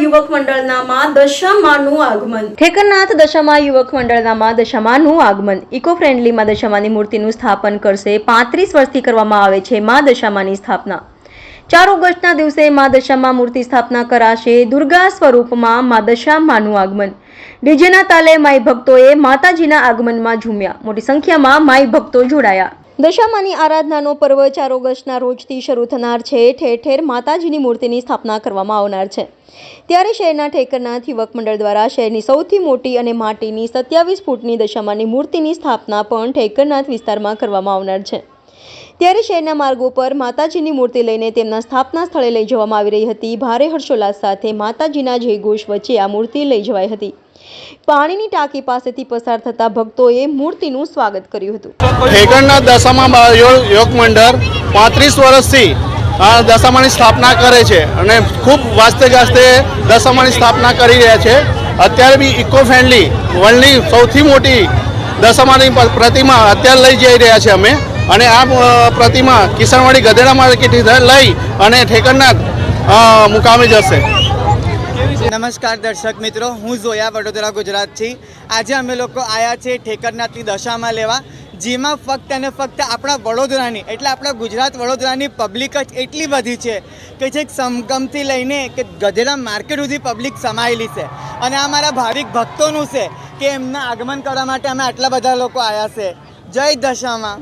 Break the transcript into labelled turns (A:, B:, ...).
A: યુવક મંડળના માં દશામાનું આગમન। ઠેકરનાથ દશામા યુવક મંડળના માં દશામાનું આગમન। ઇકો ફ્રેન્ડલી માં દશામાની મૂર્તિનું સ્થાપન કરશે। 35 વર્ષથી કરવામાં આવે છે માં દશામાની સ્થાપના। 4 ઓગસ્ટના દિવસે માં દશામા મૂર્તિ સ્થાપના કરાશે। દુર્ગા સ્વરૂપમાં માં દશામાનું આગમન। ડીજેના તાલે માઈ ભક્તોએ માતાજીના આગમનમાં ઝૂમ્યા। મોટી સંખ્યામાં માઈ ભક્તો જોડાયા। દશામાની આરાધનાનો પર્વ 4 ઓગસ્ટના રોજથી શરૂ થનાર છે। ઠેર ઠેર માતાજીની મૂર્તિની સ્થાપના કરવામાં આવનાર છે। ત્યારે શહેરના ઠેકરનાથ યુવક મંડળ દ્વારા શહેરની સૌથી મોટી અને માટીની 27 ફૂટની દશામાની મૂર્તિની સ્થાપના પણ ઠેકરનાથ વિસ્તારમાં કરવામાં આવનાર છે। ત્યારે શહેરના માર્ગો પર માતાજીની મૂર્તિ લઈને તેમના સ્થાપના સ્થળે લઈ જવામાં આવી રહી હતી। ભારે હર્ષોલ્લાસ સાથે માતાજીના જયઘોષ વચ્ચે આ મૂર્તિ લઈ જવાઈ હતી। પાણીની ટાંકી પાસેથી પસાર થતા ભક્તોએ મૂર્તિનું સ્વાગત કર્યું હતું।
B: ઠેકરનાથ દશામા યોગ મંડળ 35 વર્ષથી આ દશામાની સ્થાપના કરે છે અને ખૂબ વાસ્તે ગાસ્તે દશામાની સ્થાપના કરી રહ્યા છે। અત્યારે બી ઇકો ફ્રેન્ડલી વર્લ્ડની સૌથી મોટી દશામાની પ્રતિમા અત્યારે લઈ જઈ રહ્યા છે અમે, અને આ પ્રતિમા કિશનવાડી ગધેડા માર્કેટથી લઈ અને ઠેકરનાથ મુકામે જશે।
C: નમસ્કાર દર્શક મિત્રો, હું ઝોયા વડોદરા ગુજરાતથી। આજે અમે લોકો આવ્યા છે ઠેકરનાથની દશામાં લેવા, જેમાં ફક્ત અને ફક્ત આપણા વડોદરાની એટલે આપણા ગુજરાત વડોદરાની પબ્લિક જ એટલી બધી છે કે જે સમગમથી લઈને કે ગધેડા માર્કેટ સુધી પબ્લિક સમાયેલી છે। અને આ મારા ભાવિક ભક્તોનું છે કે એમના આગમન કરવા માટે અમે આટલા બધા લોકો આવ્યા છે। જય દશામાં।